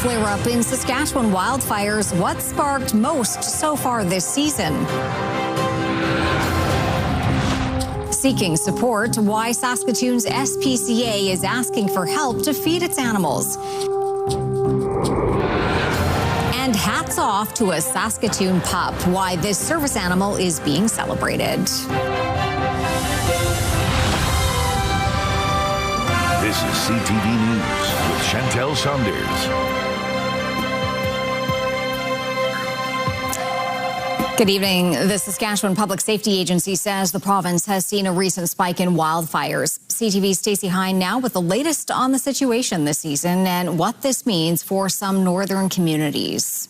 Flare-up in Saskatchewan wildfires. What sparked most so far this season? Seeking support, why Saskatoon's SPCA is asking for help to feed its animals. And hats off to a Saskatoon pup, why this service animal is being celebrated. This is CTV News with Chantel Saunders. Good evening. The Saskatchewan Public Safety Agency says the province has seen a recent spike in wildfires. CTV's Stacey Hine now with the latest on the situation this season and what this means for some northern communities.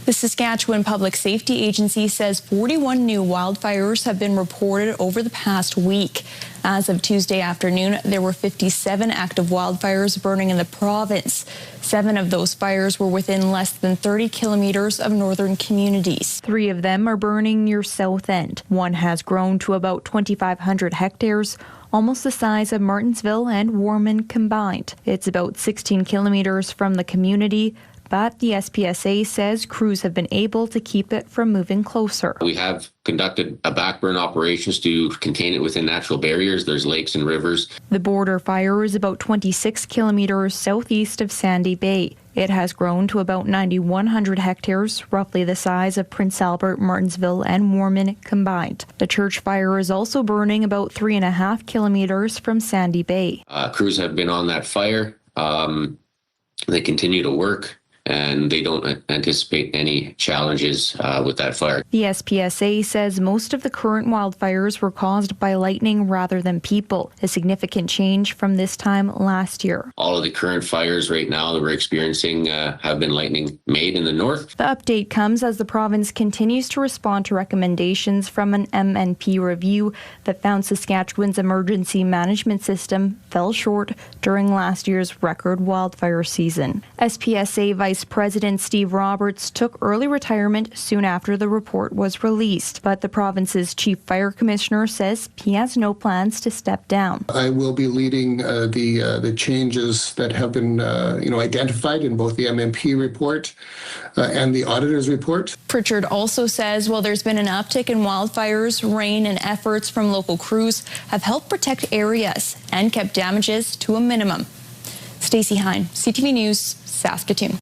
The Saskatchewan Public Safety Agency says 41 new wildfires have been reported over the past week. As of Tuesday afternoon, there were 57 active wildfires burning in the province. 7 of those fires were within less than 30 kilometers of northern communities. 3 of them are burning near South End. One has grown to about 2,500 hectares, almost the size of Martensville and Warman combined. It's about 16 kilometers from the community, but the SPCA says crews have been able to keep it from moving closer. We have conducted a backburn operations to contain it within natural barriers. There's lakes and rivers. The border fire is about 26 kilometers southeast of Sandy Bay. It has grown to about 9,100 hectares, roughly the size of Prince Albert, Martensville, and Warman combined. The church fire is also burning about 3.5 kilometers from Sandy Bay. Crews have been on that fire. They continue to work, and they don't anticipate any challenges with that fire. The SPCA says most of the current wildfires were caused by lightning rather than people, a significant change from this time last year. All of the current fires right now that we're experiencing have been lightning made in the north. The update comes as the province continues to respond to recommendations from an MNP review that found Saskatchewan's emergency management system fell short during last year's record wildfire season. SPCA Vice President Steve Roberts took early retirement soon after the report was released, but the province's chief fire commissioner says he has no plans to step down. I will be leading the changes that have been identified in both the MNP report and the auditor's report. Pritchard also says while there's been an uptick in wildfires, rain and efforts from local crews have helped protect areas and kept damages to a minimum. Stacey Hine, CTV News, Saskatoon.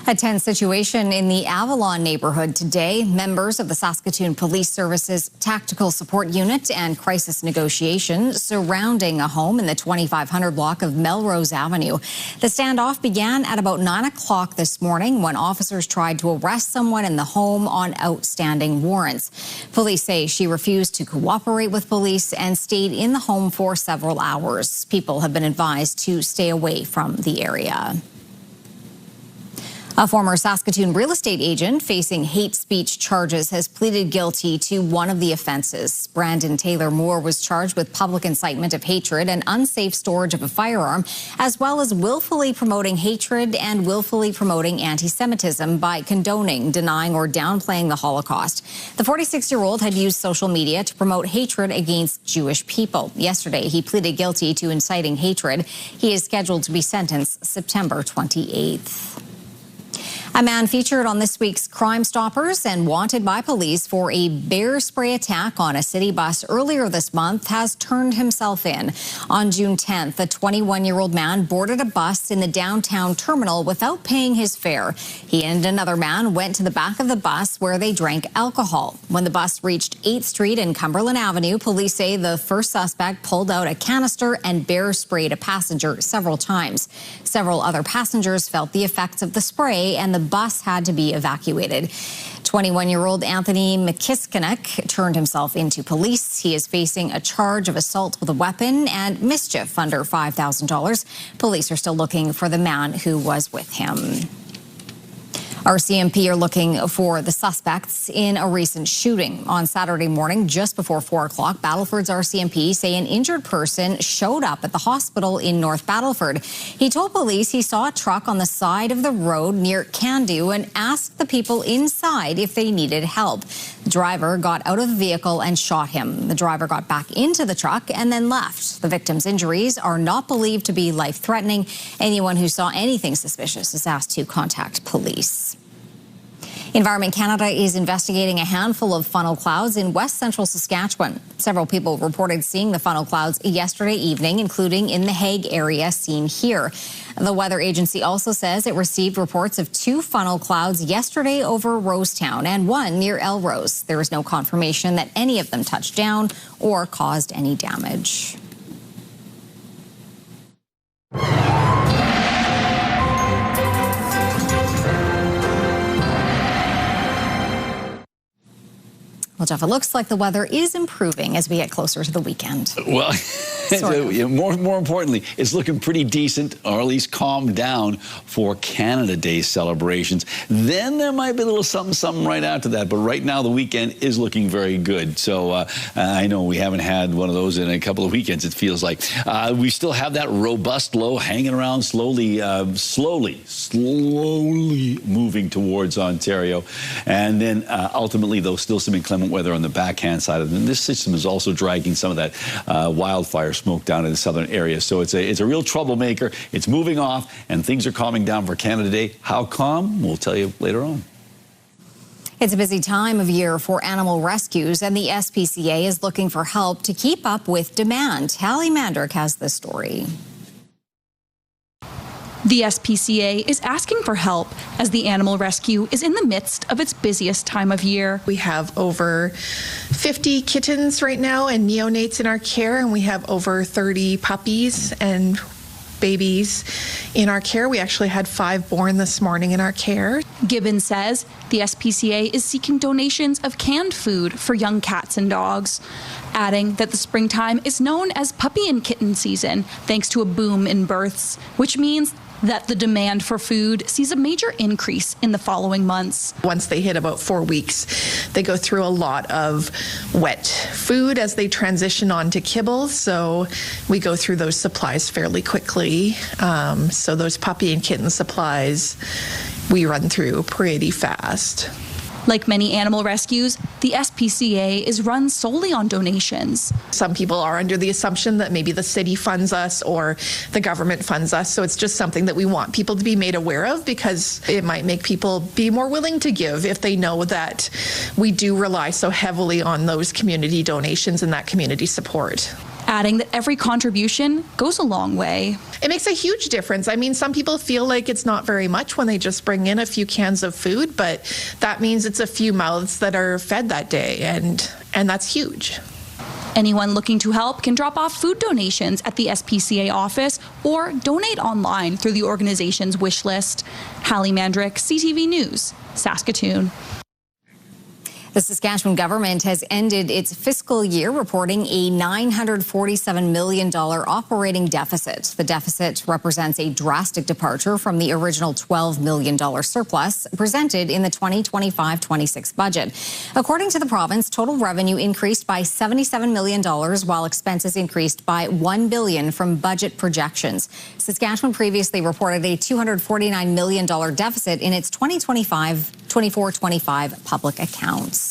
A tense situation in the Avalon neighborhood today. Members of the Saskatoon Police Service's Tactical Support Unit and Crisis Negotiation surrounding a home in the 2500 block of Melrose Avenue. The standoff began at about 9 o'clock this morning when officers tried to arrest someone in the home on outstanding warrants. Police say she refused to cooperate with police and stayed in the home for several hours. People have been advised to stay away from the area. A former Saskatoon real estate agent facing hate speech charges has pleaded guilty to one of the offenses. Brandon Taylor Moore was charged with public incitement of hatred and unsafe storage of a firearm, as well as willfully promoting hatred and willfully promoting anti-Semitism by condoning, denying, or downplaying the Holocaust. The 46-year-old had used social media to promote hatred against Jewish people. Yesterday, he pleaded guilty to inciting hatred. He is scheduled to be sentenced September 28th. A man featured on this week's Crime Stoppers and wanted by police for a bear spray attack on a city bus earlier this month has turned himself in. On June 10th, a 21-year-old man boarded a bus in the downtown terminal without paying his fare. He and another man went to the back of the bus where they drank alcohol. When the bus reached 8th Street and Cumberland Avenue, police say the first suspect pulled out a canister and bear sprayed a passenger several times. Several other passengers felt the effects of the spray and the bus had to be evacuated. 21-year-old Anthony McKiskinek turned himself into police. He is facing a charge of assault with a weapon and mischief under $5,000. Police are still looking for the man who was with him. RCMP are looking for the suspects in a recent shooting. On Saturday morning, just before 4 o'clock, Battleford's RCMP say an injured person showed up at the hospital in North Battleford. He told police he saw a truck on the side of the road near Candu and asked the people inside if they needed help. The driver got out of the vehicle and shot him. The driver got back into the truck and then left. The victim's injuries are not believed to be life-threatening. Anyone who saw anything suspicious is asked to contact police. Environment Canada is investigating a handful of funnel clouds in west central Saskatchewan. Several people reported seeing the funnel clouds yesterday evening, including in the Hague area seen here. The weather agency also says it received reports of 2 funnel clouds yesterday over Rosetown and 1 near Elrose. There is no confirmation that any of them touched down or caused any damage. Well, Jeff, it looks like the weather is improving as we get closer to the weekend. Well, more importantly, it's looking pretty decent, or at least calmed down for Canada Day celebrations. Then there might be a little something right after that. But right now, the weekend is looking very good. So I know we haven't had one of those in a couple of weekends, it feels like. We still have that robust low hanging around slowly moving towards Ontario. And then ultimately, though, still some inclement weather on the backhand side of it. And this system is also dragging some of that wildfire smoke down in the southern area. So it's a real troublemaker. It's moving off, and things are calming down for Canada Day. How calm? We'll tell you later on. It's a busy time of year for animal rescues, and the SPCA is looking for help to keep up with demand. Hallie Mandrick has this story. The SPCA is asking for help as the animal rescue is in the midst of its busiest time of year. We have over 50 kittens right now and neonates in our care, and we have over 30 puppies and babies in our care. We actually had 5 born this morning in our care. Gibbons says the SPCA is seeking donations of canned food for young cats and dogs, adding that the springtime is known as puppy and kitten season thanks to a boom in births, which means that the demand for food sees a major increase in the following months. Once they hit about 4 weeks, they go through a lot of wet food as they transition on to kibble. So we go through those supplies fairly quickly. So those puppy and kitten supplies, we run through pretty fast. Like many animal rescues, the SPCA is run solely on donations. Some people are under the assumption that maybe the city funds us or the government funds us. So it's just something that we want people to be made aware of, because it might make people be more willing to give if they know that we do rely so heavily on those community donations and that community support. Adding that every contribution goes a long way. It makes a huge difference. I mean, some people feel like it's not very much when they just bring in a few cans of food, but that means it's a few mouths that are fed that day, and that's huge. Anyone looking to help can drop off food donations at the SPCA office or donate online through the organization's wish list. Hallie Mandrick, CTV News, Saskatoon. The Saskatchewan government has ended its fiscal year reporting a $947 million operating deficit. The deficit represents a drastic departure from the original $12 million surplus presented in the 2025-26 budget. According to the province, total revenue increased by $77 million, while expenses increased by $1 billion from budget projections. Saskatchewan previously reported a $249 million deficit in its 2024-25 public accounts.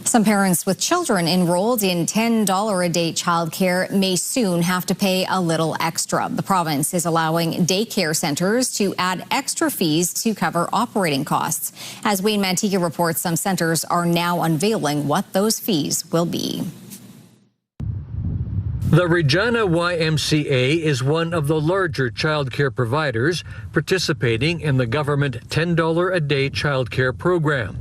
Some parents with children enrolled in $10 a day childcare may soon have to pay a little extra. The province is allowing daycare centers to add extra fees to cover operating costs. As Wayne Manteca reports, some centers are now unveiling what those fees will be. The Regina YMCA is one of the larger childcare providers participating in the government $10 a day childcare program.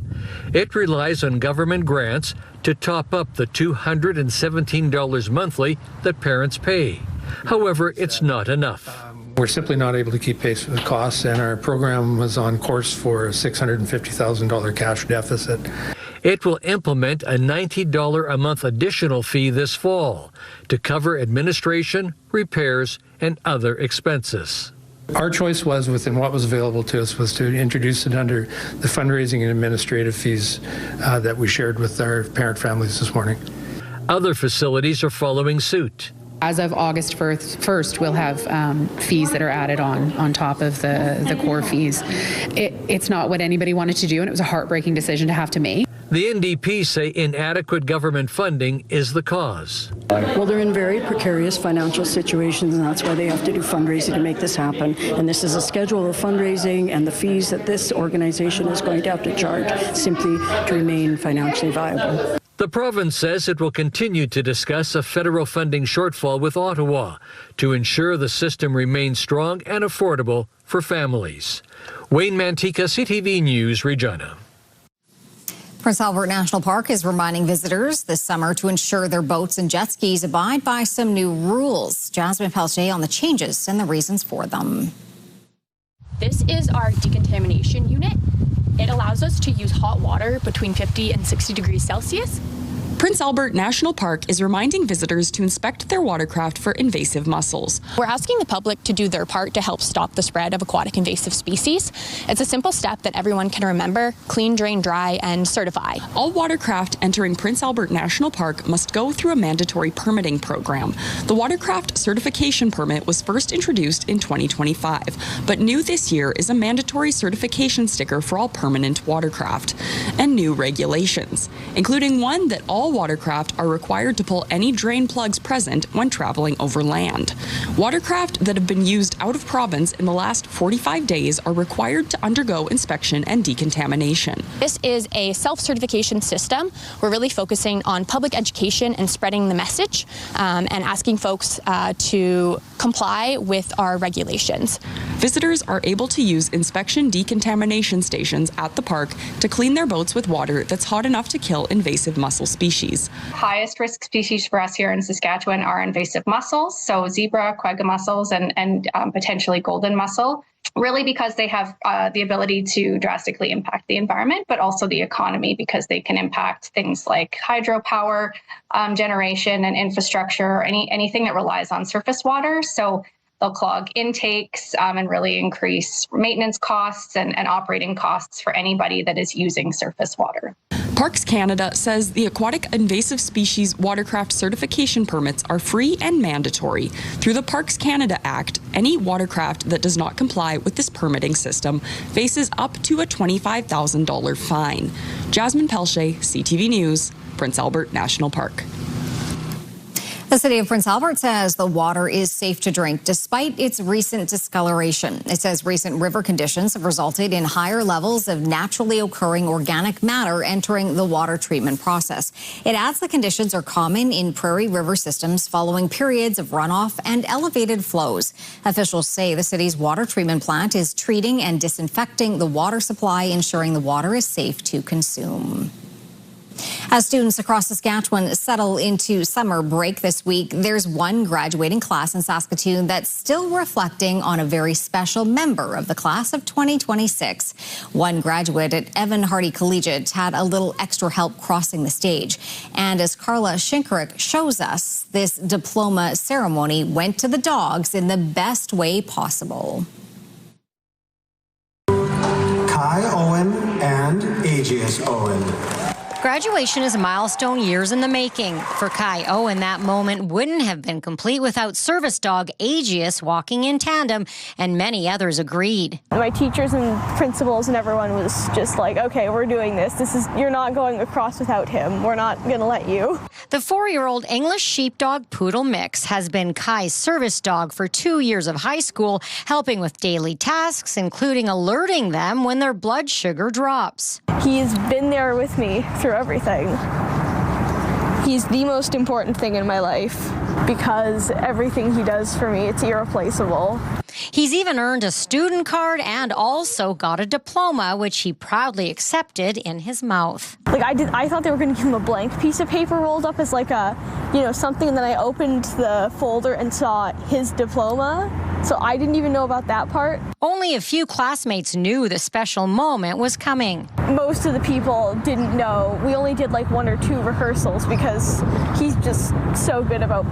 It relies on government grants to top up the $217 monthly that parents pay. However, it's not enough. We're simply not able to keep pace with the costs, and our program was on course for a $650,000 cash deficit. It will implement a $90 a month additional fee this fall to cover administration, repairs, and other expenses. Our choice was, within what was available to us, was to introduce it under the fundraising and administrative fees that we shared with our parent families this morning. Other facilities are following suit. As of August 1st, we'll have fees that are added on top of the core fees. It's not what anybody wanted to do, and it was a heartbreaking decision to have to make. The NDP say inadequate government funding is the cause. Well, they're in very precarious financial situations, and that's why they have to do fundraising to make this happen. And this is a schedule of fundraising and the fees that this organization is going to have to charge simply to remain financially viable. The province says it will continue to discuss a federal funding shortfall with Ottawa to ensure the system remains strong and affordable for families. Wayne Mantika, CTV News, Regina. Prince Albert National Park is reminding visitors this summer to ensure their boats and jet skis abide by some new rules. Jasmine Pelche on the changes and the reasons for them. This is our decontamination unit. It allows us to use hot water between 50 and 60 degrees Celsius. Prince Albert National Park is reminding visitors to inspect their watercraft for invasive mussels. We're asking the public to do their part to help stop the spread of aquatic invasive species. It's a simple step that everyone can remember: clean, drain, dry, and certify. All watercraft entering Prince Albert National Park must go through a mandatory permitting program. The watercraft certification permit was first introduced in 2025, but new this year is a mandatory certification sticker for all permanent watercraft, and new regulations, including one that all watercraft are required to pull any drain plugs present when traveling over land. Watercraft that have been used out of province in the last 45 days are required to undergo inspection and decontamination. This is a self-certification system. We're really focusing on public education and spreading the message and asking folks to comply with our regulations. Visitors are able to use inspection decontamination stations at the park to clean their boats with water that's hot enough to kill invasive mussel species. Highest risk species for us here in Saskatchewan are invasive mussels, so zebra, quagga mussels, and potentially golden mussel, really because they have the ability to drastically impact the environment, but also the economy because they can impact things like hydropower generation and infrastructure, anything that relies on surface water. So they'll clog intakes and really increase maintenance costs and operating costs for anybody that is using surface water. Parks Canada says the aquatic invasive species watercraft certification permits are free and mandatory. Through the Parks Canada Act, any watercraft that does not comply with this permitting system faces up to a $25,000 fine. Jasmine Pelche, CTV News, Prince Albert National Park. The city of Prince Albert says the water is safe to drink despite its recent discoloration. It says recent river conditions have resulted in higher levels of naturally occurring organic matter entering the water treatment process. It adds the conditions are common in prairie river systems following periods of runoff and elevated flows. Officials say the city's water treatment plant is treating and disinfecting the water supply, ensuring the water is safe to consume. As students across Saskatchewan settle into summer break this week, there's one graduating class in Saskatoon that's still reflecting on a very special member of the class of 2026. One graduate at Evan Hardy Collegiate had a little extra help crossing the stage. And as Carla Shinkarek shows us, this diploma ceremony went to the dogs in the best way possible. Kai Owen and Aegeus Owen. Graduation is a milestone years in the making. For Kai Owen, that moment wouldn't have been complete without service dog Aegeus walking in tandem, and many others agreed. My teachers and principals and everyone was just like, okay, we're doing this. You're not going across without him. We're not going to let you. The 4-year-old English sheepdog poodle mix has been Kai's service dog for 2 years of high school, helping with daily tasks, including alerting them when their blood sugar drops. He's been there with me through everything. He's the most important thing in my life because everything he does for me, it's irreplaceable. He's even earned a student card and also got a diploma, which he proudly accepted in his mouth. I thought they were going to give him a blank piece of paper rolled up as something, and then I opened the folder and saw his diploma. So I didn't even know about that part. Only a few classmates knew the special moment was coming. Most of the people didn't know. We only did like 1 or 2 rehearsals because he's just so good about,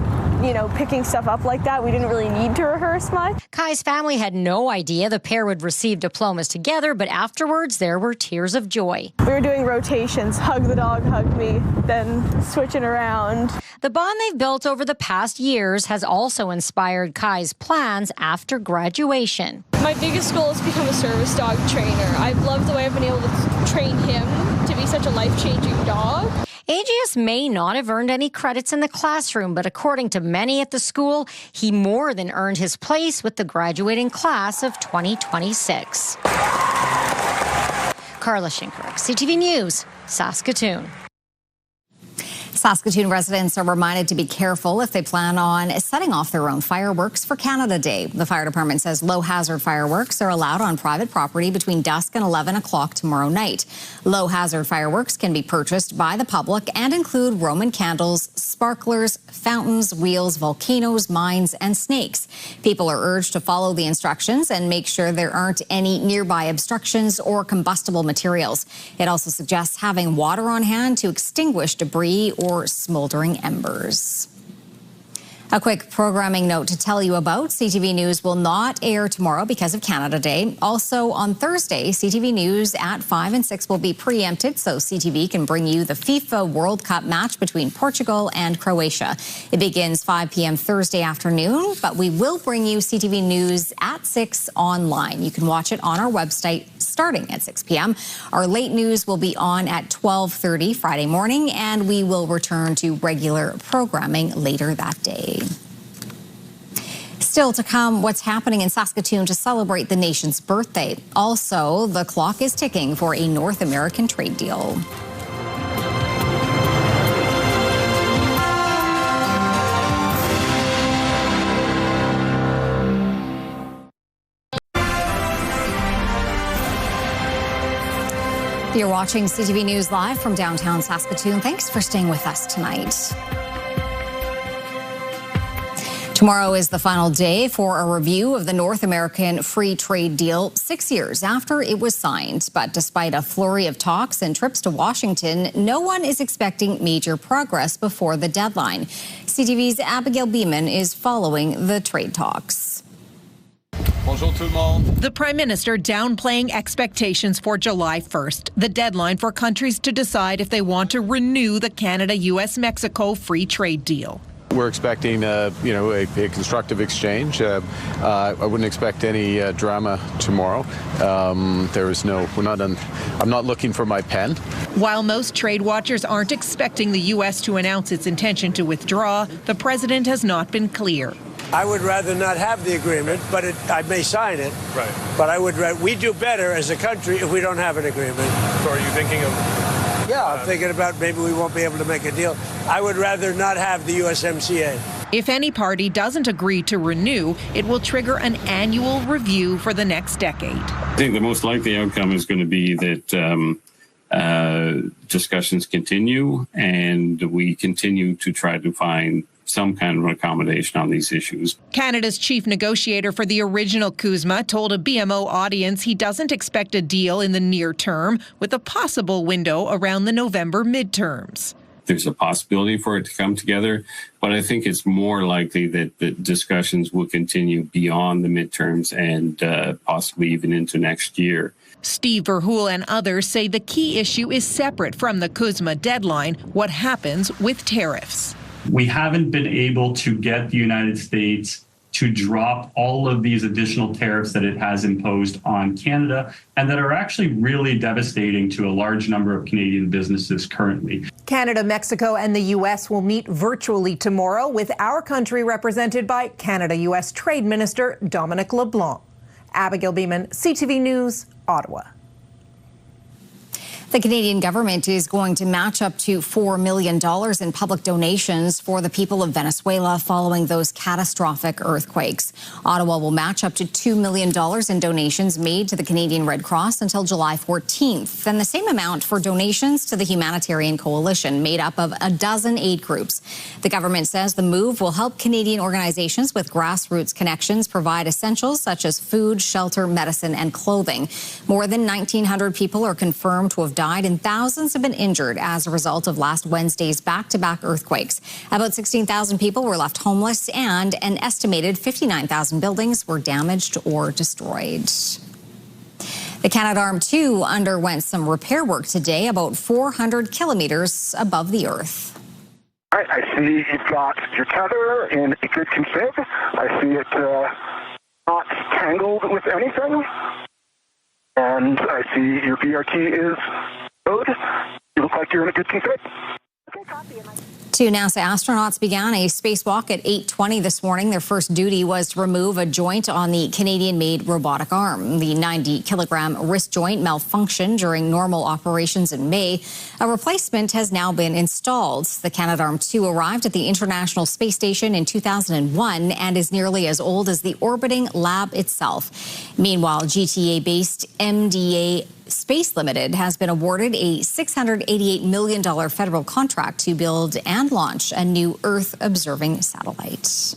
picking stuff up like that. We didn't really need to rehearse much. Kai's family had no idea the pair would receive diplomas together, but afterwards there were tears of joy. We were doing rotations, hug the dog, hug me, then switching around. The bond they've built over the past years has also inspired Kai's plans after graduation. My biggest goal is to become a service dog trainer. I've loved the way I've been able to train him to be such a life-changing dog. Aegeus may not have earned any credits in the classroom, but according to many at the school, he more than earned his place with the graduating class of 2026. Carla Shinkerick, CTV News, Saskatoon. Saskatoon residents are reminded to be careful if they plan on setting off their own fireworks for Canada Day. The fire department says low-hazard fireworks are allowed on private property between dusk and 11 o'clock tomorrow night. Low-hazard fireworks can be purchased by the public and include Roman candles, sparklers, fountains, wheels, volcanoes, mines, and snakes. People are urged to follow the instructions and make sure there aren't any nearby obstructions or combustible materials. It also suggests having water on hand to extinguish debris or smoldering embers. A quick programming note to tell you about. CTV News will not air tomorrow because of Canada Day. Also on Thursday, CTV News at 5 and 6 will be preempted, so CTV can bring you the FIFA World Cup match between Portugal and Croatia. It begins 5 p.m. Thursday afternoon, but we will bring you CTV News at 6 online. You can watch it on our website starting at 6 p.m. Our late news will be on at 12:30 Friday morning, and we will return to regular programming later that day. Still to come, what's happening in Saskatoon to celebrate the nation's birthday. Also, the clock is ticking for a North American trade deal. You're watching CTV News Live from downtown Saskatoon. Thanks for staying with us tonight. Tomorrow is the final day for a review of the North American Free Trade Deal 6 years after it was signed. But despite a flurry of talks and trips to Washington, no one is expecting major progress before the deadline. CTV's Abigail Beeman is following the trade talks. The Prime Minister downplaying expectations for July 1st, the deadline for countries to decide if they want to renew the Canada-US-Mexico Free Trade Deal. We're expecting, a constructive exchange. I wouldn't expect any drama tomorrow. I'm not looking for my pen. While most trade watchers aren't expecting the U.S. to announce its intention to withdraw, the president has not been clear. I would rather not have the agreement, but I may sign it. Right. But we do better as a country if we don't have an agreement. So are you thinking of? Yeah, I'm thinking about maybe we won't be able to make a deal. I would rather not have the USMCA. If any party doesn't agree to renew, it will trigger an annual review for the next decade. I think the most likely outcome is going to be that discussions continue and we continue to try to find some kind of accommodation on these issues. Canada's chief negotiator for the original CUSMA told a BMO audience he doesn't expect a deal in the near term, with a possible window around the November midterms. There's a possibility for it to come together, but I think it's more likely that the discussions will continue beyond the midterms and possibly even into next year. Steve Verhoeven and others say the key issue is separate from the CUSMA deadline: what happens with tariffs. We haven't been able to get the United States to drop all of these additional tariffs that it has imposed on Canada and that are actually really devastating to a large number of Canadian businesses currently. Canada, Mexico, and the U.S. will meet virtually tomorrow, with our country represented by Canada-U.S. Trade Minister Dominic LeBlanc. Abigail Beeman, CTV News, Ottawa. The Canadian government is going to match up to $4 million in public donations for the people of Venezuela following those catastrophic earthquakes. Ottawa will match up to $2 million in donations made to the Canadian Red Cross until July 14th, and the same amount for donations to the Humanitarian Coalition, made up of a dozen aid groups. The government says the move will help Canadian organizations with grassroots connections provide essentials such as food, shelter, medicine, and clothing. More than 1,900 people are confirmed to have died and thousands have been injured as a result of last Wednesday's back-to-back earthquakes. About 16,000 people were left homeless and an estimated 59,000 buildings were damaged or destroyed. The Canadarm2 underwent some repair work today, about 400 kilometers above the Earth. I see you've got your tether in a good config. I see it not tangled with anything. And I see your BRT is good. You look like you're in a good config. Two NASA astronauts began a spacewalk at 8:20 this morning. Their first duty was to remove a joint on the Canadian-made robotic arm. The 90-kilogram wrist joint malfunctioned during normal operations in May. A replacement has now been installed. The Canadarm2 arrived at the International Space Station in 2001 and is nearly as old as the orbiting lab itself. Meanwhile, GTA-based MDA Space Limited has been awarded a $688 million federal contract to build and launch a new Earth-observing satellite.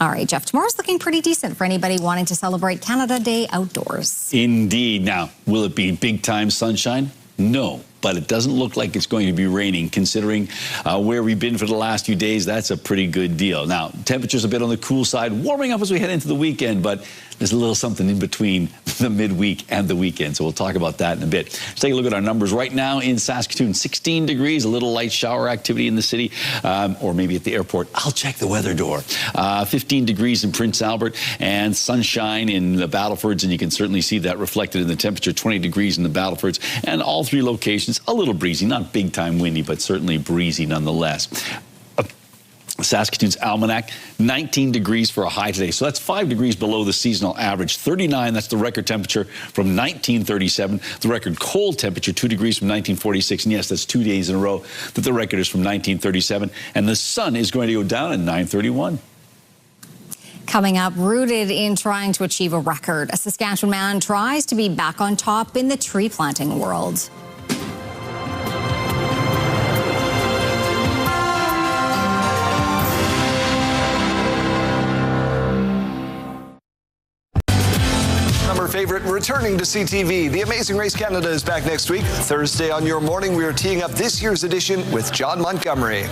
All right, Jeff, tomorrow's looking pretty decent for anybody wanting to celebrate Canada Day outdoors. Indeed. Now, will it be big-time sunshine? No. But it doesn't look like it's going to be raining, considering where we've been for the last few days. That's a pretty good deal. Now, temperatures a bit on the cool side, warming up as we head into the weekend, but there's a little something in between the midweek and the weekend. So we'll talk about that in a bit. Let's take a look at our numbers right now in Saskatoon. 16 degrees, a little light shower activity in the city, or maybe at the airport. I'll check the weather door. 15 degrees in Prince Albert and sunshine in the Battlefords, and you can certainly see that reflected in the temperature. 20 degrees in the Battlefords, and all three locations a little breezy, not big time windy, but certainly breezy nonetheless. Saskatoon's Almanac, 19 degrees for a high today. So that's 5 degrees below the seasonal average. 39, that's the record temperature from 1937. The record cold temperature, 2 degrees from 1946. And yes, that's 2 days in a row that the record is from 1937. And the sun is going to go down at 9:31. Coming up, rooted in trying to achieve a record, a Saskatchewan man tries to be back on top in the tree planting world. Favorite returning to CTV. The Amazing Race Canada is back next week. Thursday on your morning, we are teeing up this year's edition with John Montgomery.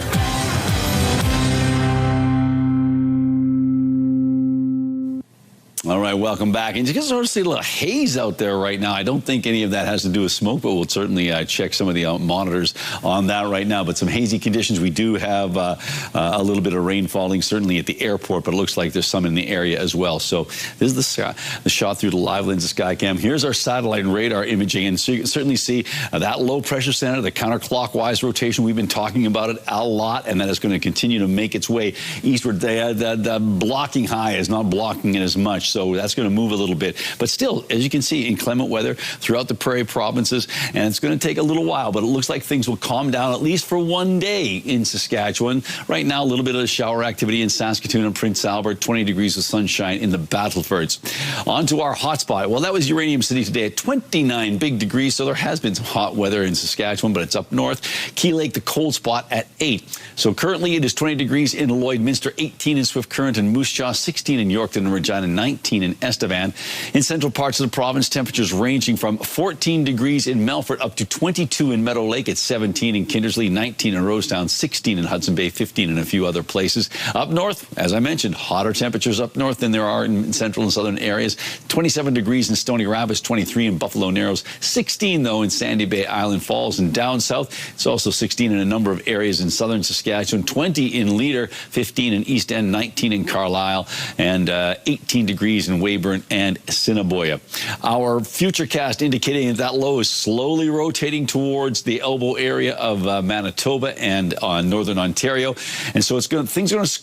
All right, welcome back. And you can sort of see a little haze out there right now. I don't think any of that has to do with smoke, but we'll certainly check some of the monitors on that right now. But some hazy conditions. We do have a little bit of rain falling, certainly at the airport, but it looks like there's some in the area as well. So this is the shot through the live lens of Skycam. Here's our satellite and radar imaging, and so you can certainly see that low pressure center, the counterclockwise rotation. We've been talking about it a lot, and that is going to continue to make its way eastward. The blocking high is not blocking it as much. So that's going to move a little bit. But still, as you can see, inclement weather throughout the Prairie provinces, and it's going to take a little while, but it looks like things will calm down at least for one day in Saskatchewan. Right now, a little bit of shower activity in Saskatoon and Prince Albert, 20 degrees of sunshine in the Battlefords. On to our hotspot. Well, that was Uranium City today at 29 big degrees, so there has been some hot weather in Saskatchewan, but it's up north. Key Lake, the cold spot at 8. So currently it is 20 degrees in Lloydminster, 18 in Swift Current and Moose Jaw, 16 in Yorkton and Regina, 19 in Estevan. In central parts of the province, temperatures ranging from 14 degrees in Melfort up to 22 in Meadow Lake. It's 17 in Kindersley, 19 in Rosetown, 16 in Hudson Bay, 15 in a few other places. Up north, as I mentioned, hotter temperatures up north than there are in central and southern areas. 27 degrees in Stony Rapids, 23 in Buffalo Narrows, 16 though in Sandy Bay, Island Falls, and down south it's also 16 in a number of areas in southern Saskatchewan, 20 in Leader, 15 in East End, 19 in Carlisle, and 18 degrees in Weyburn and Assiniboia. Our futurecast indicating that low is slowly rotating towards the elbow area of Manitoba and northern Ontario, and so things are going to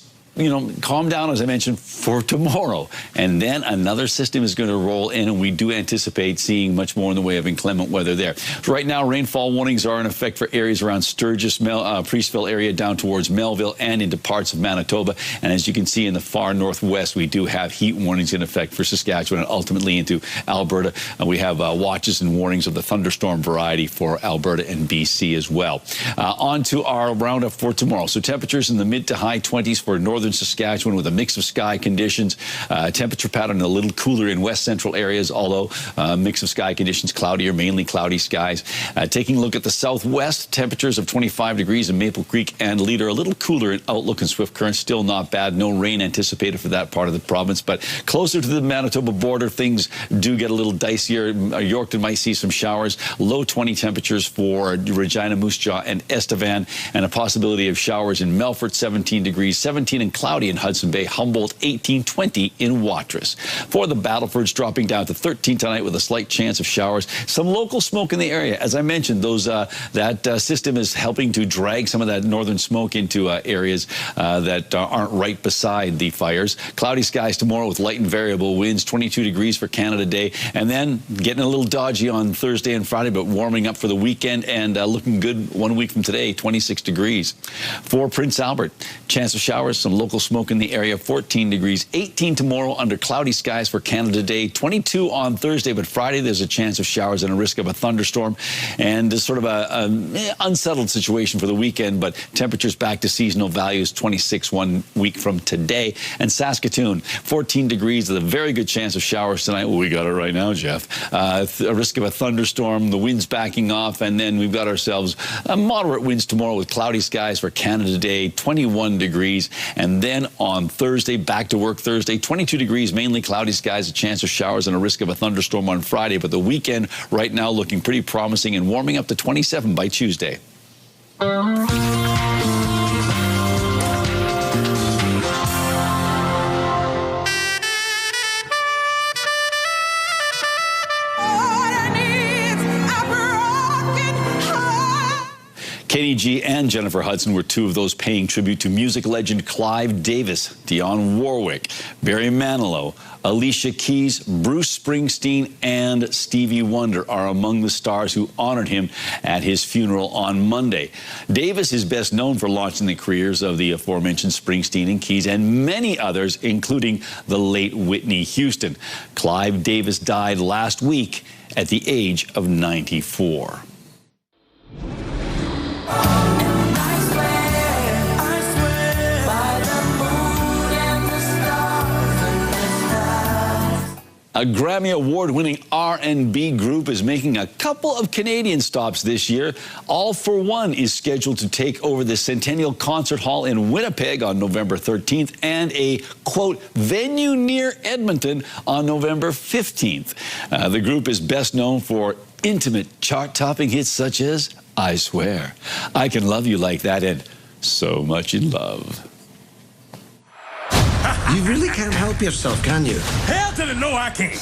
calm down, as I mentioned, for tomorrow. And then another system is going to roll in, and we do anticipate seeing much more in the way of inclement weather there. So right now, rainfall warnings are in effect for areas around Sturgis, Priestville area down towards Melville and into parts of Manitoba. And as you can see in the far northwest, we do have heat warnings in effect for Saskatchewan and ultimately into Alberta. We have watches and warnings of the thunderstorm variety for Alberta and BC as well. On to our roundup for tomorrow. So temperatures in the mid to high 20s for northern Saskatchewan with a mix of sky conditions. Temperature pattern a little cooler in west central areas, although mix of sky conditions, cloudier, mainly cloudy skies. Taking a look at the southwest, temperatures of 25 degrees in Maple Creek and Leader, a little cooler in Outlook and Swift Current, still not bad. No rain anticipated for that part of the province, but closer to the Manitoba border, things do get a little dicier. Yorkton might see some showers. Low 20 temperatures for Regina, Moose Jaw, and Estevan, and a possibility of showers in Melfort, 17 degrees, 17 and cloudy in Hudson Bay, Humboldt, 18, 20 in Watrous. For the Battlefords, dropping down to 13 tonight with a slight chance of showers. Some local smoke in the area. As I mentioned, that system is helping to drag some of that northern smoke into areas that aren't right beside the fires. Cloudy skies tomorrow with light and variable winds, 22 degrees for Canada Day, and then getting a little dodgy on Thursday and Friday, but warming up for the weekend and looking good 1 week from today, 26 degrees. For Prince Albert, chance of showers, some local smoke in the area, 14 degrees, 18 tomorrow under cloudy skies for Canada Day, 22 on Thursday, but Friday there's a chance of showers and a risk of a thunderstorm, and sort of a unsettled situation for the weekend, but temperatures back to seasonal values, 26 1 week from today. And Saskatoon, 14 degrees with a very good chance of showers tonight. Well, we got it right now, Jeff. A risk of a thunderstorm, the wind's backing off, and then we've got ourselves moderate winds tomorrow with cloudy skies for Canada Day, 21 degrees. And then on Thursday, back to work Thursday, 22 degrees, mainly cloudy skies, a chance of showers and a risk of a thunderstorm on Friday. But the weekend right now looking pretty promising and warming up to 27 by Tuesday. Katie G and Jennifer Hudson were two of those paying tribute to music legend Clive Davis, Dionne Warwick, Barry Manilow, Alicia Keys, Bruce Springsteen, and Stevie Wonder are among the stars who honored him at his funeral on Monday. Davis is best known for launching the careers of the aforementioned Springsteen and Keys and many others, including the late Whitney Houston. Clive Davis died last week at the age of 94. A Grammy Award-winning R&B group is making a couple of Canadian stops this year. All for One is scheduled to take over the Centennial Concert Hall in Winnipeg on November 13th and a, quote, venue near Edmonton on November 15th. The group is best known for intimate chart-topping hits such as I Swear, I Can Love You Like That, and So Much in Love. You really can't help yourself, can you? Hell to the no, I can't.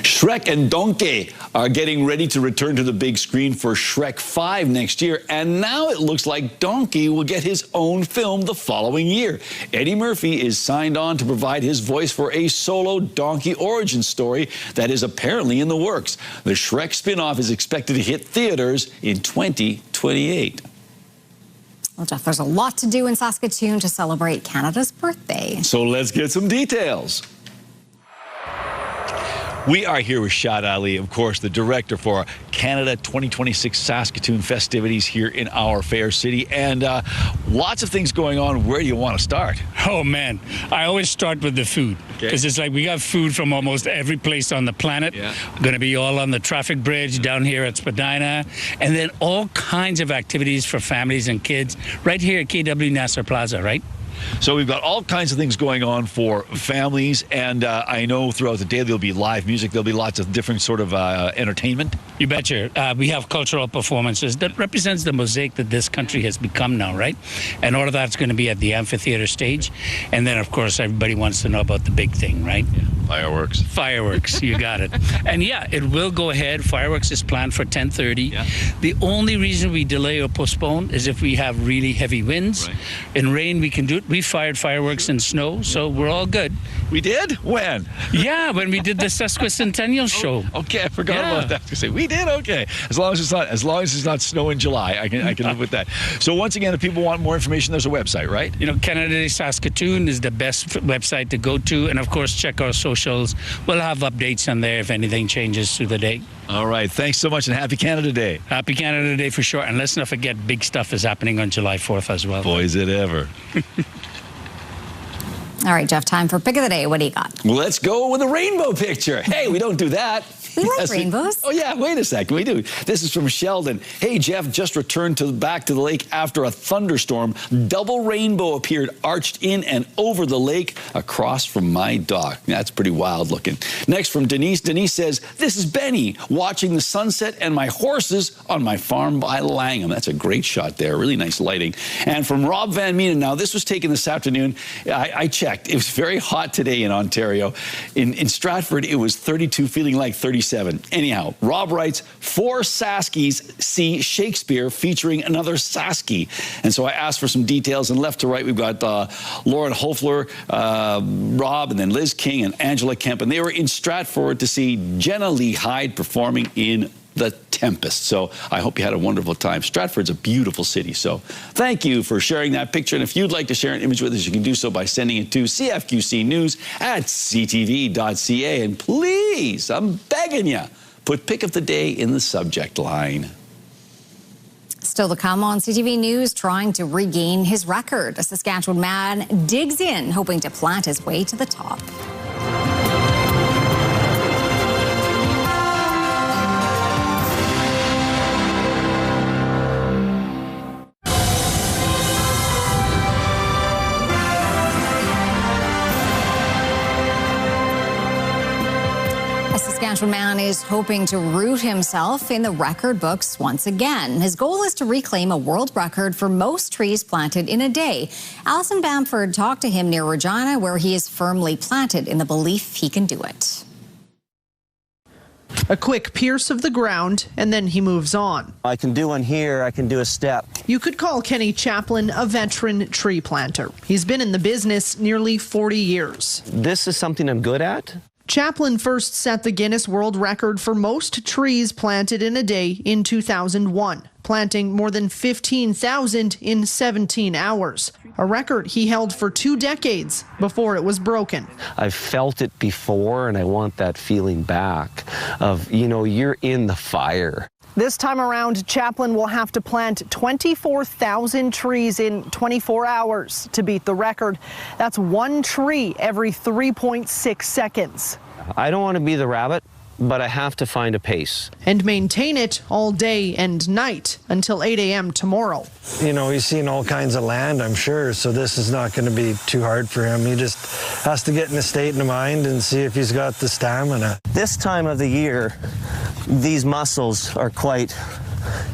Shrek and Donkey are getting ready to return to the big screen for Shrek 5 next year, and now it looks like Donkey will get his own film the following year. Eddie Murphy is signed on to provide his voice for a solo donkey origin story that is apparently in the works. The Shrek spin-off is expected to hit theaters in 2028. Well, Jeff, there's a lot to do in Saskatoon to celebrate Canada's birthday. So let's get some details. We are here with Shad Ali, of course, the director for Canada 2026 Saskatoon Festivities here in our fair city. And lots of things going on. Where do you want to start? Oh, man. I always start with the food. Because it's like we got food from almost every place on the planet. Yeah. Going to be all on the traffic bridge down here at Spadina. And then all kinds of activities for families and kids right here at KW Nassar Plaza, right? So we've got all kinds of things going on for families, and I know throughout the day there'll be live music, there'll be lots of different sort of entertainment. You betcha. We have cultural performances that represents the mosaic that this country has become now, right? And all of that's going to be at the amphitheater stage. And then, of course, everybody wants to know about the big thing, right? Yeah. Fireworks. Fireworks, you got it. And yeah, it will go ahead. Fireworks is planned for 10:30. Yeah. The only reason we delay or postpone is if we have really heavy winds. Right. In rain, we can do it. We fired fireworks in snow, so we're all good. We did? When? Yeah, when we did the Sesquicentennial show. Okay, I forgot about that. I say we did. Okay, as long as it's not snow in July, I can live with that. So once again, if people want more information, there's a website, right? You know, Canada Day Saskatoon is the best website to go to, and of course, check our socials. We'll have updates on there if anything changes through the day. All right, thanks so much, and happy Canada Day. Happy Canada Day for sure, and let's not forget, big stuff is happening on July 4th as well. Boy, is it ever. All right, Jeff, time for Pick of the Day. What do you got? Let's go with a rainbow picture. Hey, we don't do that. We like rainbows. Oh, yeah, wait a second. We do. This is from Sheldon. Hey, Jeff, just returned back to the lake after a thunderstorm. Double rainbow appeared arched in and over the lake across from my dock. That's pretty wild looking. Next from Denise. Denise says, this is Benny watching the sunset and my horses on my farm by Langham. That's a great shot there. Really nice lighting. And from Rob Van Meenen. Now, this was taken this afternoon. I checked. It was very hot today in Ontario. In Stratford, it was 32, feeling like 37. Anyhow, Rob writes, 4 Saskies see Shakespeare featuring another Sasky. And so I asked for some details, and left to right, we've got Lauren Hofler, Rob, and then Liz King and Angela Kemp. And they were in Stratford to see Jenna Lee Hyde performing in The Tempest. So I hope you had a wonderful time. Stratford's a beautiful city. So thank you for sharing that picture. And if you'd like to share an image with us, you can do so by sending it to cfqcnews@ctv.ca. And please, I'm begging you, put Pick of the Day in the subject line. Still to come on CTV News, trying to regain his record. A Saskatchewan man digs in, hoping to plant his way to the top. A Saskatchewan man is hoping to root himself in the record books once again. His goal is to reclaim a world record for most trees planted in a day. Alison Bamford talked to him near Regina, where he is firmly planted in the belief he can do it. A quick pierce of the ground, and then he moves on. I can do one here, I can do a step. You could call Kenny Chaplin a veteran tree planter. He's been in the business nearly 40 years. This is something I'm good at. Chaplin first set the Guinness World Record for most trees planted in a day in 2001, planting more than 15,000 in 17 hours, a record he held for 2 decades before it was broken. I've felt it before, and I want that feeling back of, you know, you're in the fire. This time around, Chaplin will have to plant 24,000 trees in 24 hours to beat the record. That's 1 tree every 3.6 seconds. I don't want to be the rabbit, but I have to find a pace. And maintain it all day and night until 8 a.m. tomorrow. You know, he's seen all kinds of land, I'm sure, so this is not going to be too hard for him. He just has to get in a state of mind and see if he's got the stamina. This time of the year, these muscles are quite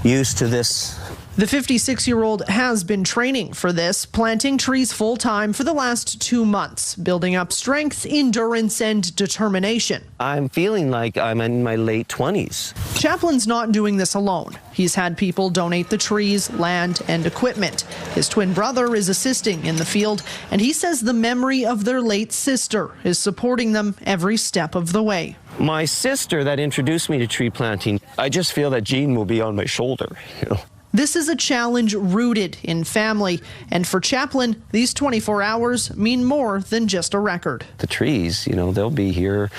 used to this. The 56-year-old has been training for this, planting trees full-time for the last 2 months, building up strength, endurance, and determination. I'm feeling like I'm in my late 20s. Chaplin's not doing this alone. He's had people donate the trees, land, and equipment. His twin brother is assisting in the field, and he says the memory of their late sister is supporting them every step of the way. My sister that introduced me to tree planting, I just feel that gene will be on my shoulder, you know. This is a challenge rooted in family, and for Chaplin, these 24 hours mean more than just a record. The trees, you know, they'll be here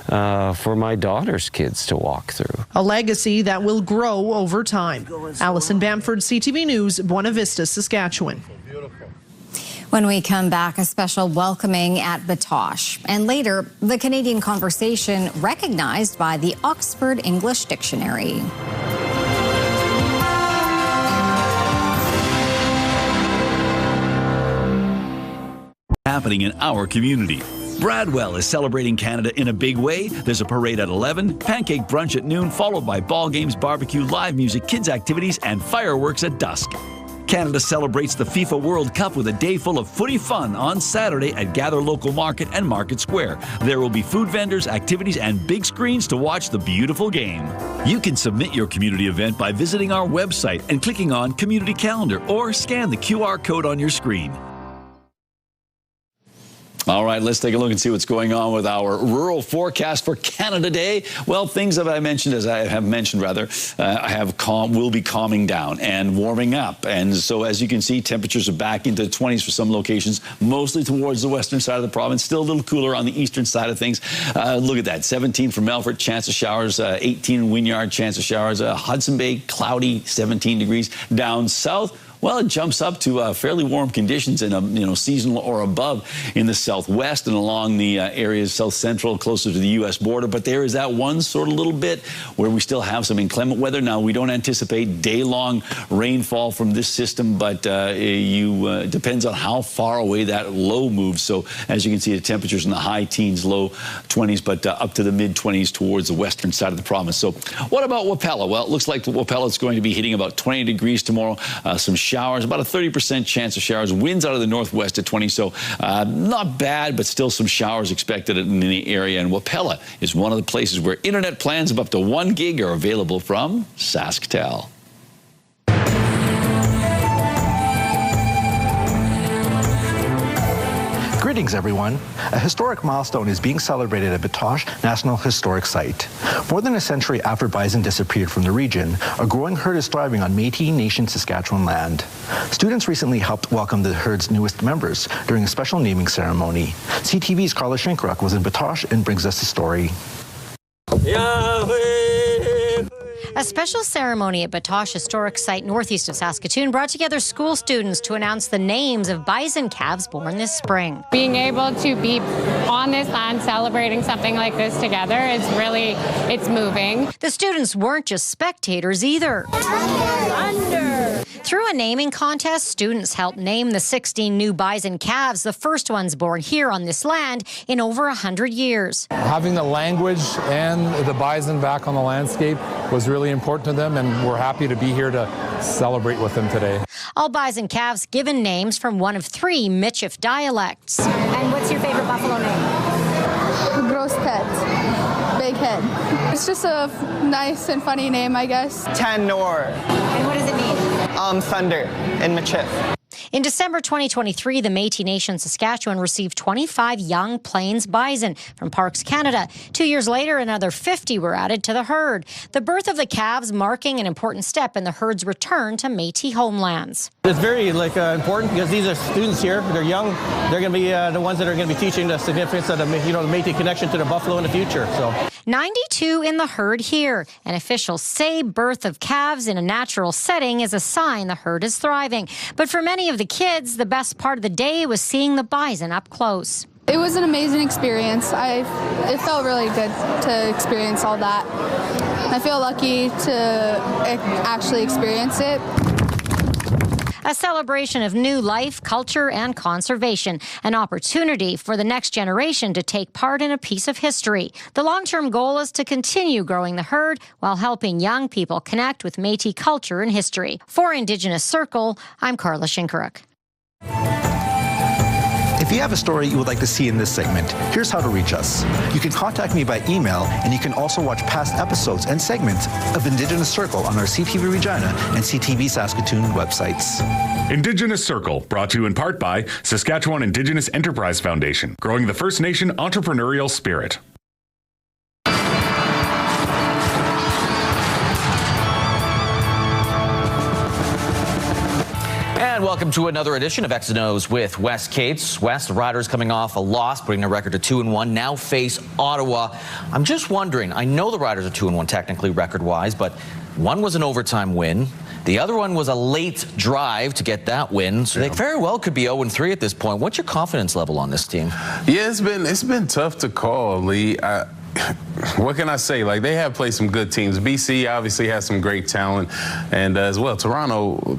for my daughter's kids to walk through. A legacy that will grow over time. Alison Bamford, CTV News, Buena Vista, Saskatchewan. When we come back, a special welcoming at Batoche. And later, the Canadian conversation recognized by the Oxford English Dictionary. Happening in our community. Bradwell is celebrating Canada in a big way. There's a parade at 11, pancake brunch at noon, followed by ball games, barbecue, live music, kids' activities, and fireworks at dusk. Canada celebrates the FIFA World Cup with a day full of footy fun on Saturday at Gather Local Market and Market Square. There will be food vendors, activities, and big screens to watch the beautiful game. You can submit your community event by visiting our website and clicking on Community Calendar or scan the QR code on your screen. All right, let's take a look and see what's going on with our rural forecast for Canada Day. Well, things that I mentioned, will be calming down and warming up. And so, as you can see, temperatures are back into the 20s for some locations, mostly towards the western side of the province. Still a little cooler on the eastern side of things. Look at that, 17 for Melfort, chance of showers, 18 in Wynyard, chance of showers. Hudson Bay, cloudy, 17 degrees. Down south, well, it jumps up to fairly warm conditions in seasonal or above in the southwest and along the areas south central, closer to the U.S. border. But there is that one sort of little bit where we still have some inclement weather. Now, we don't anticipate day-long rainfall from this system, but depends on how far away that low moves. So, as you can see, the temperatures in the high teens, low 20s, but up to the mid-20s towards the western side of the province. So, what about Wapella? Well, it looks like Wapella is going to be hitting about 20 degrees tomorrow. Some showers, about a 30% chance of showers. Winds out of the northwest at 20, so not bad, but still some showers expected in the area. And Wapella is one of the places where internet plans of up to 1 gig are available from SaskTel. Greetings, everyone. A historic milestone is being celebrated at Batoche National Historic Site. More than a century after bison disappeared from the region, a growing herd is thriving on Métis Nation Saskatchewan land. Students recently helped welcome the herd's newest members during a special naming ceremony. CTV's Carla Shinkruk was in Batoche and brings us the story. A special ceremony at Batoche Historic Site northeast of Saskatoon brought together school students to announce the names of bison calves born this spring. Being able to be on this land celebrating something like this together is really, it's moving. The students weren't just spectators either. Through a naming contest, students helped name the 16 new bison calves, the first ones born here on this land in over 100 years. Having the language and the bison back on the landscape was really important to them, and we're happy to be here to celebrate with them today. All bison calves given names from one of 3 Michif dialects. And what's your favorite buffalo name? Gross Pet. Big head. It's just a nice and funny name, I guess. Tanor. And what does it mean? Thunder in Michif. In December 2023, the Métis Nation Saskatchewan received 25 young Plains bison from Parks Canada. 2 years later, another 50 were added to the herd. The birth of the calves marking an important step in the herd's return to Métis homelands. It's very important because these are students here. They're young. They're going to be the ones that are going to be teaching the significance of the Métis connection to the buffalo in the future. So 92 in the herd here, and officials say birth of calves in a natural setting is a sign the herd is thriving. But for many of the kids, the best part of the day was seeing the bison up close. It was an amazing experience. It felt really good to experience all that. I feel lucky to actually experience it. A celebration of new life, culture, and conservation. An opportunity for the next generation to take part in a piece of history. The long-term goal is to continue growing the herd while helping young people connect with Métis culture and history. For Indigenous Circle, I'm Carla Shinkaruk. If you have a story you would like to see in this segment, here's how to reach us. You can contact me by email, and you can also watch past episodes and segments of Indigenous Circle on our CTV Regina and CTV Saskatoon websites. Indigenous Circle, brought to you in part by Saskatchewan Indigenous Enterprise Foundation, growing the First Nation entrepreneurial spirit. And welcome to another edition of X and O's with Wes Cates. Wes, the Riders coming off a loss, bringing a record to 2-1, now face Ottawa. I'm just wondering, I know the Riders are 2-1 technically record-wise, but one was an overtime win. The other one was a late drive to get that win, so they very well could be 0-3 at this point. What's your confidence level on this team? Yeah, it's been tough to call, Lee. what can I say? Like, they have played some good teams. BC obviously has some great talent, and as well, Toronto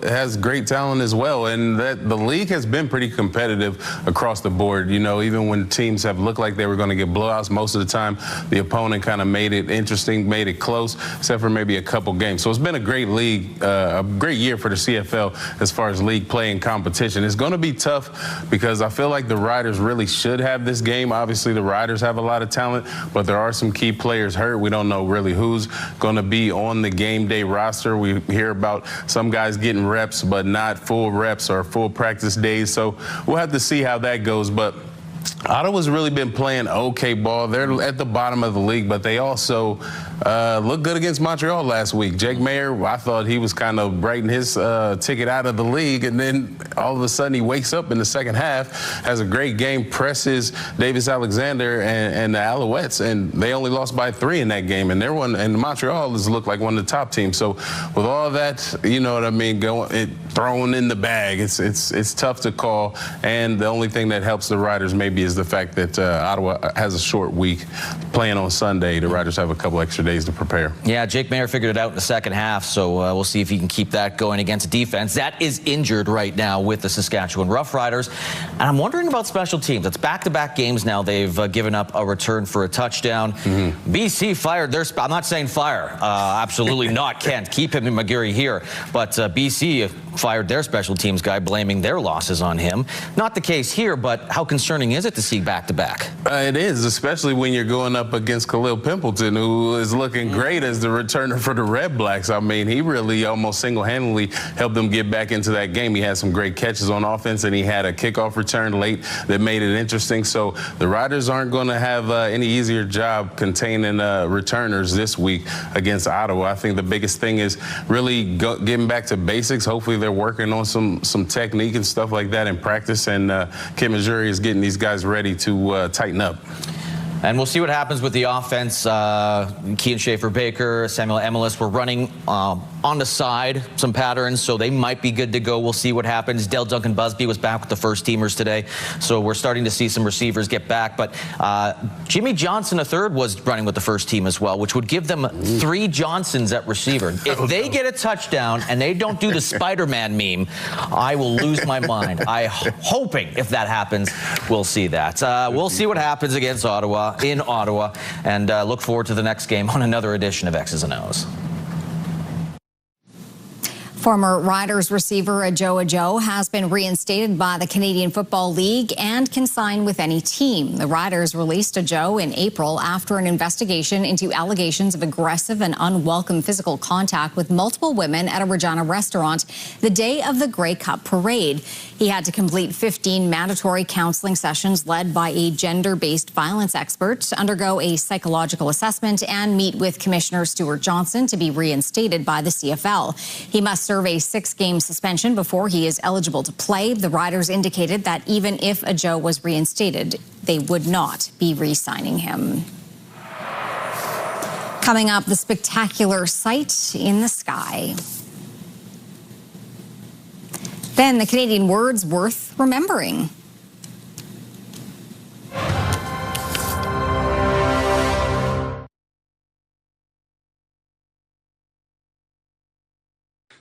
has great talent as well. And that the league has been pretty competitive across the board. You know, even when teams have looked like they were going to get blowouts, most of the time the opponent kind of made it interesting, made it close, except for maybe a couple games. So it's been a great league, a great year for the CFL as far as league play and competition. It's going to be tough because I feel like the Riders really should have this game. Obviously, the Riders have a lot of talent, but there are some key players hurt. We don't know really who's going to be on the game day roster. We hear about some guys getting reps, but not full reps or full practice days. So we'll have to see how that goes. But Ottawa's really been playing okay ball. They're at the bottom of the league, but they also looked good against Montreal last week. Jake Mayer, I thought he was kind of writing his ticket out of the league, and then all of a sudden he wakes up in the second half, has a great game, presses Davis Alexander and the Alouettes, and they only lost by 3 in that game. And and Montreal has looked like one of the top teams. So with all that, you know what I mean, thrown in the bag, it's tough to call. And the only thing that helps the Riders maybe is the fact that Ottawa has a short week playing on Sunday. The Riders have a couple extra days to prepare. Yeah, Jake Mayer figured it out in the second half, so we'll see if he can keep that going against a defense that is injured right now with the Saskatchewan Roughriders. And I'm wondering about special teams. It's back-to-back games now. They've given up a return for a touchdown. BC fired their I'm not saying fire. Absolutely not. Can't keep him in McGarry here. But BC fired their special teams guy, blaming their losses on him. Not the case here, but how concerning is it to see back-to-back? It is, especially when you're going up against Khalil Pimpleton, who is looking great as the returner for the Red Blacks. I mean, he really almost single-handedly helped them get back into that game. He had some great catches on offense, and he had a kickoff return late that made it interesting. So the Riders aren't going to have any easier job containing returners this week against Ottawa. I think the biggest thing is really getting back to basics. Hopefully they're working on some technique and stuff like that in practice, and Kim Missouri is getting these guys ready to tighten up. And we'll see what happens with the offense. Kean Schaefer-Baker, Samuel Emelis were running on the side, some patterns, so they might be good to go. We'll see what happens. Dale Duncan-Busby was back with the first teamers today, so we're starting to see some receivers get back. But Jimmy Johnson III was running with the first team as well, which would give them 3 Johnsons at receiver. If they get a touchdown and they don't do the Spider-Man meme, I will lose my mind. I'm hoping if that happens, we'll see that. We'll see what happens against Ottawa, in Ottawa, and look forward to the next game on another edition of X's and O's. Former Riders receiver Ajo Ajo has been reinstated by the Canadian Football League and can sign with any team. The Riders released Ajo in April after an investigation into allegations of aggressive and unwelcome physical contact with multiple women at a Regina restaurant the day of the Grey Cup parade. He had to complete 15 mandatory counseling sessions led by a gender-based violence expert, undergo a psychological assessment, and meet with Commissioner Stuart Johnson to be reinstated by the CFL. He must serve a 6-game suspension before he is eligible to play. The Riders indicated that even if Ajo was reinstated, they would not be re-signing him. Coming up, the spectacular sight in the sky. Then the Canadian words worth remembering.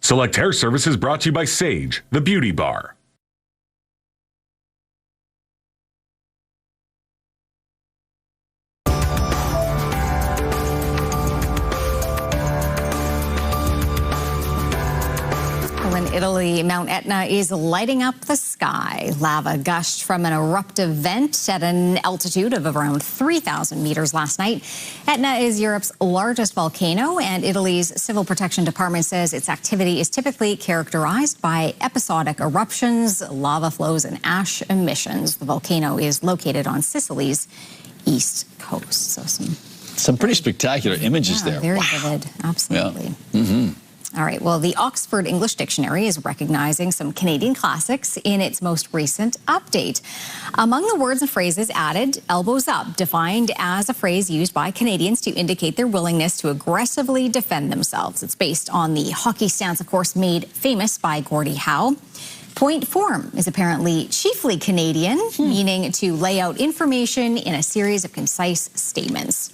Select Hair Services brought to you by Sage, the Beauty Bar. In Italy, Mount Etna is lighting up the sky. Lava gushed from an eruptive vent at an altitude of around 3,000 meters last night. Etna is Europe's largest volcano, and Italy's Civil Protection Department says its activity is typically characterized by episodic eruptions, lava flows, and ash emissions. The volcano is located on Sicily's east coast. So some pretty spectacular images there. Very vivid, absolutely. Yeah. All right, well, the Oxford English Dictionary is recognizing some Canadian classics in its most recent update. Among the words and phrases added, elbows up, defined as a phrase used by Canadians to indicate their willingness to aggressively defend themselves. It's based on the hockey stance, of course, made famous by Gordie Howe. Point form is apparently chiefly Canadian, meaning to lay out information in a series of concise statements.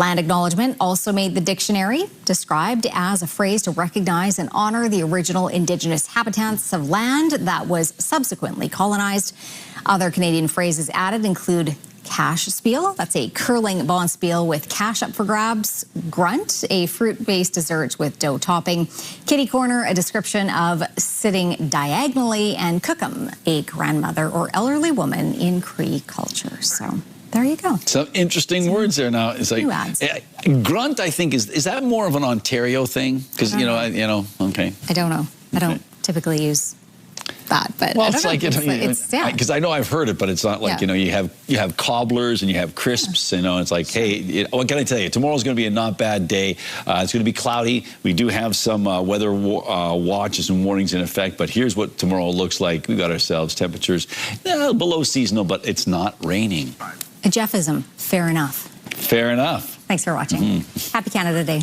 Land acknowledgement also made the dictionary, described as a phrase to recognize and honor the original Indigenous habitats of land that was subsequently colonized. Other Canadian phrases added include cash spiel, that's a curling bonspiel with cash up for grabs; grunt, a fruit-based dessert with dough topping; kitty corner, a description of sitting diagonally; and cookum, a grandmother or elderly woman in Cree culture. So there you go. Some interesting words there. Now it's like grunt. I think is that more of an Ontario thing? Because okay. I don't know. I don't typically use that, but well, it's like because I know I've heard it, but it's not like you have cobblers and you have crisps. It's like, hey, what can I tell you? Tomorrow's going to be a not bad day. It's going to be cloudy. We do have some weather watches and warnings in effect, but here's what tomorrow looks like. We got ourselves temperatures below seasonal, but it's not raining. A Jeffism, fair enough. Fair enough. Thanks for watching. Happy Canada Day.